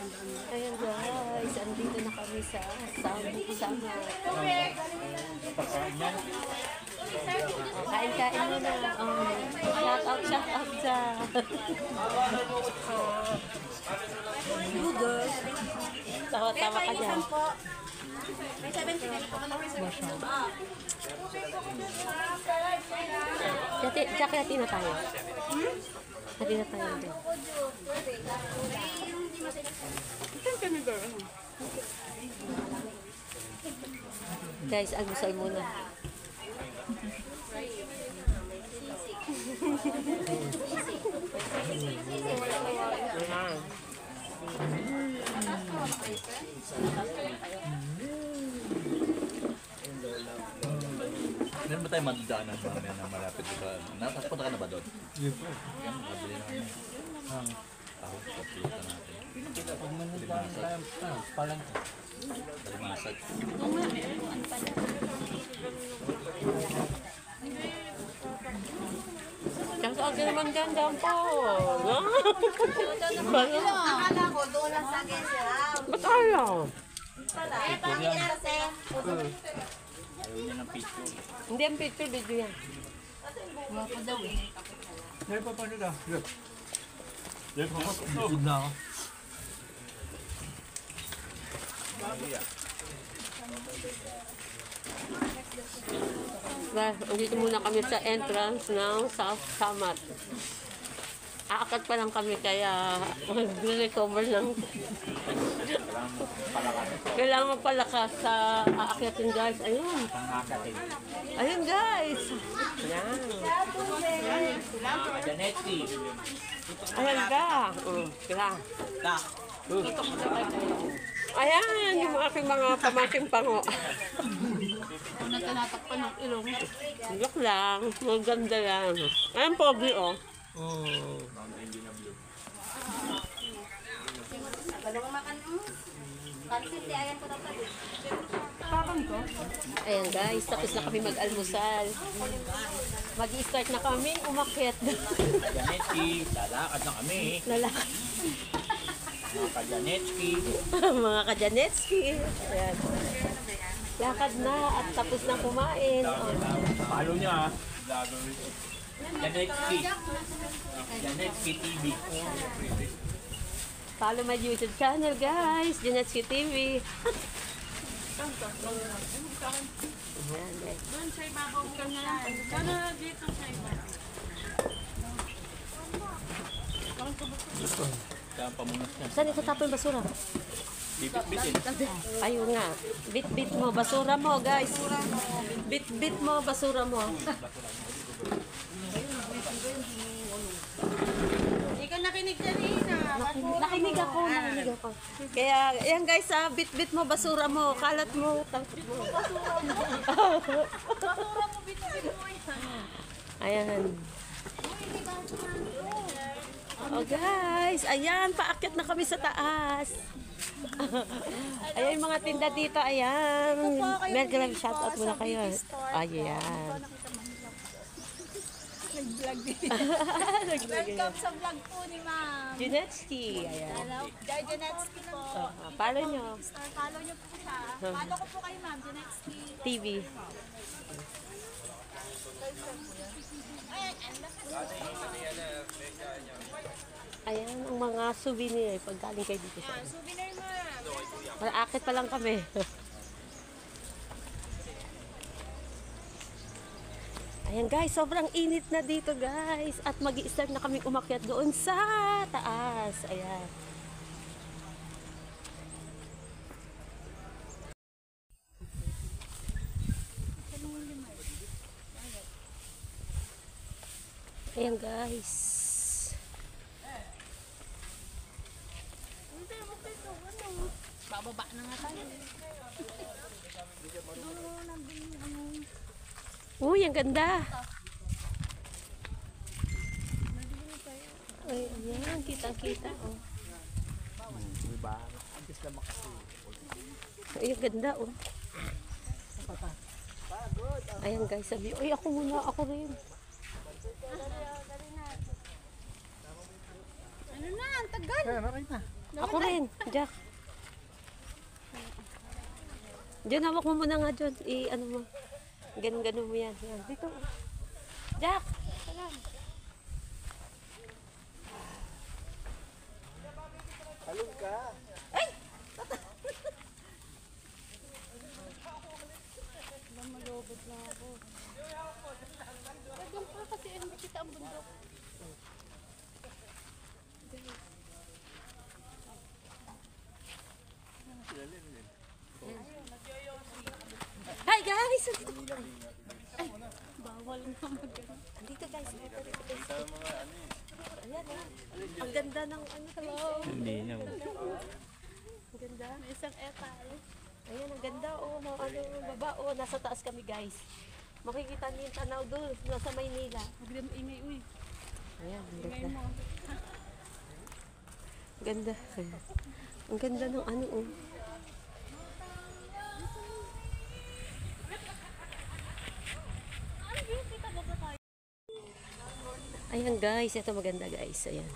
Ayan guys, andito na kami sa Sama. Kain-kain mo na. Shout out sa Google. Tawa-tawa ka dyan. May 70 po. Hati na tayo. Hati na tayo dyan. Guys, almusal muna. Meron ba tayo madaanan mamaya na malapit sa... Nakapunta ka na ba doon? Yes po. Yan, makabili na kami. Ako, kapitan natin. Pag manadaan tayo, palang ka. Palimasag. Siyang saan ka naman dyan po. Akala ko doon lang sa Gesera. Ba't ayaw? Eh, pangin na kasi. Ayaw niya ng picture. Hindi ang picture, video yan. Ngayon pa paano na? Yan, Good na ako. Dito muna kami sa entrance ng South Samat. Aakat pa lang kami kaya mag-recover lang. Kailangan magpalakas sa aakyatin guys. Ayun. Ayun guys. Ayan. Janetsky. Ayan ka. Kira. Ayan, yung aking mga pamangking pango. Kung nagkanatakpan ng ilong. Look lang, maganda lang. Ayan, pogi oh. Oh. Balong makan mo. Pansit, ayan ko dapat. Ayan guys, tapos na kami mag-almusal. Mag-i-start na kami, umakyat. Janetsky. Lalakad na kami. Lalaki. Mga ka-Janetsky. Mga ka-Janetsky. Ayan. Lakad na at tapos na kumain. Oh. Follow niya ah. Janetsky. Janetsky TV. Follow my YouTube channel guys, Janetsky TV. Ayan guys. Doon sa ibabaw ka na lang. Sana dito sa ibabaw. Kaya pamunas niya. Saan itatapon yung basura? Bibit-bitin. Ayun nga. Bit-bit mo, basura mo guys. Bit-bit mo, basura mo. Hindi ka nakinig dyan, Ina. Nakinig ako. Kaya, ayan guys ha, bit-bit mo, basura mo, kalat mo, tangkot mo. Basura mo, bitbit mo yan. Ayan. Oh guys, ayan, paakyat na kami sa taas. Ayan yung mga tinda dito, ayan. Mega live shoutout muna kayo. Ayan. Nag-vlog din. Welcome sa vlog po ni Ma'am. Junetsky, ayan. Hello, Jai Janetsky po. Follow nyo. Follow niyo po siya. Follow ko po kay Ma'am Janetsky. TV. Ayan ang mga souvenir pag galing kayo dito sa Souvenir, Ma'am. Malakit pa lang kami. Ayan guys, sobrang init na dito guys. At mag-i-start na kami umakyat doon sa taas. Ayan. Ayan guys. Bababa na nga tayo. Uy, ang ganda. Ay, ayan, kitang-kita. Oh. Ay, ang ganda, oh. Ayan guys, sabi, ay ako muna, ako rin. Ano na, ang tagal. Kaya, okay na. Ako rin, Jack. Diyan, hawak mo muna nga dyan. Ano mo. Ganun mo yan. Yan. Dito. Jack! Salam. Halong ka. Malobot na ako. Pagong pa kasi hindi kita ang bundok. Hi guys! Bawal na mag-ano. Andito guys. Dito guys. Ayan ah. Ang ganda ng ano. Hello. Hindi niya. Ang ganda. May isang etal. Ayan, ang ganda. Oh, mga baba. Oh, nasa taas kami guys. Makikita niyo yung tanaw doon. Nasa Maynila. Huwag na maingay, uy. Ayan, ang Ingay ganda. mo. Ang ganda. Ang ganda ng ano oh. Ayan guys, ito maganda guys. Ayan.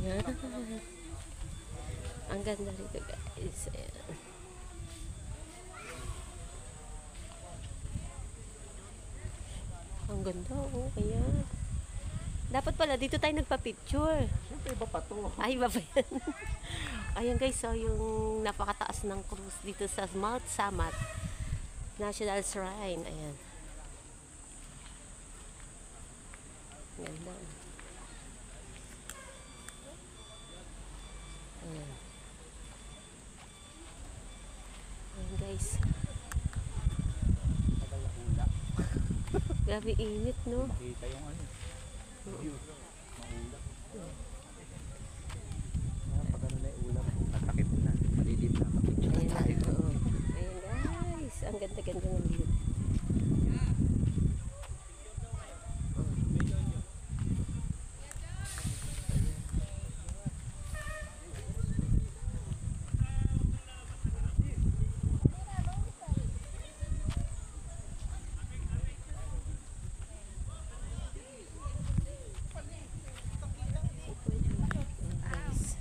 Ayan. Ang ganda rito guys. Ayan. Ang ganda oh. Ayan. Dapat pala dito tayo nagpa-picture. Siyempre, iba pa to. Ay, iba pa yan. Ayan guys, so yung napakataas ng cruise dito sa Mount Samat National Shrine. Ayan. Ganda. Ayan. Ayan guys. Grabe init, no? Makita yung ano. View. Maulap. Pag ano na yung ulap, tatakip na. Malilim na. Picture Ayan tayo. na. Oo. Ayan guys. Ang ganda-ganda ng view. Guys.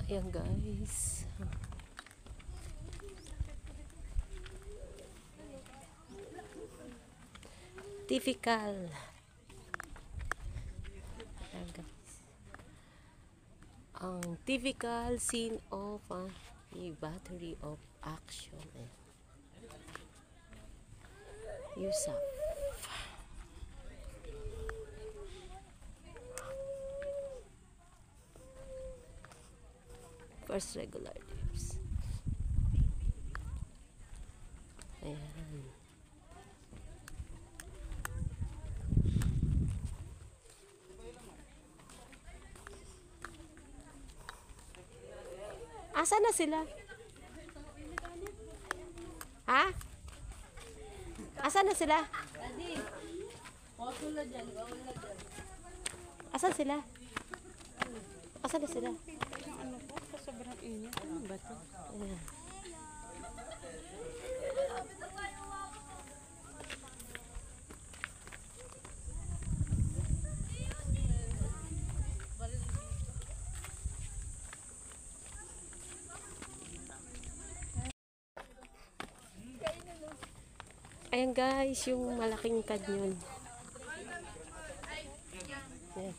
Ayan guys. Typical. Ayan guys. Ang typical scene of a battery of action. Ayan. Yusuf. First regular dips. Ayan. Asa na sila? Ha? Asa na sila? Asan sila? Asan na sila? Ano po? Sa sobrang init. Ano ba ito? Ayan. Ayan guys, yung malaking canyon. Ayan.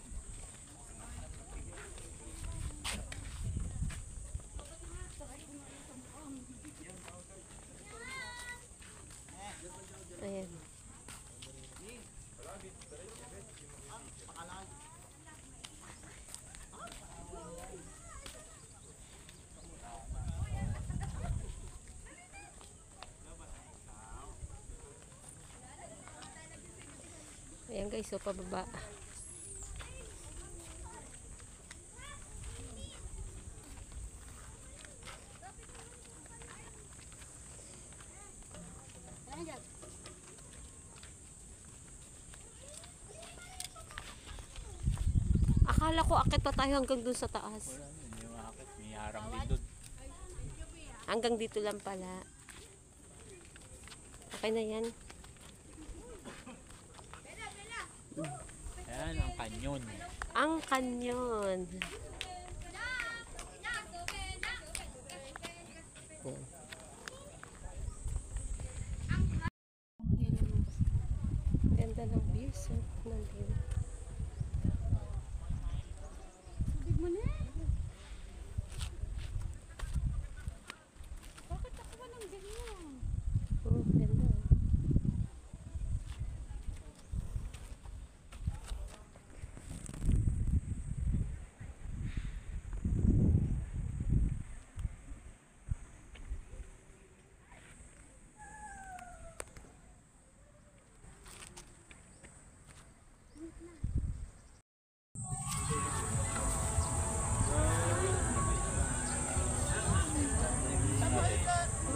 Ayan. Ayan guys, so pababa. Akala ko akit pa tayo hanggang dun sa taas. Wala na, hindi makakit. May harang din doon. Hanggang dito lang pala. Okay na yan. Ayan, ang kanyon. Ang kanyon. Ganda ng views. Ng view. Tubig mo na. Bakit ako walang ganyan? Oh, ganda.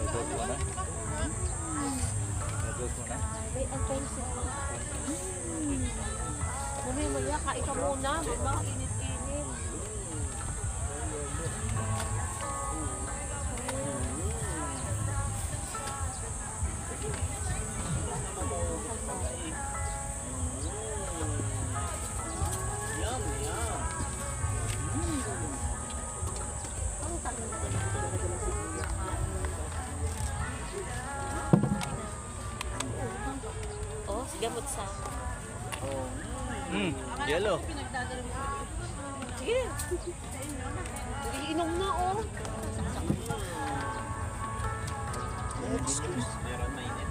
Medot mo na. Medot mo na. May adventure. Mamaya, kain ka muna. Init-init. Oh, gamot sa. Yellow. Sige. Iinom na, oh. Meron mainit.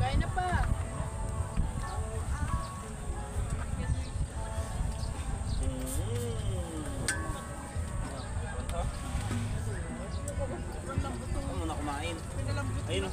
Kain na pa. Ako muna kumain. Ayun o.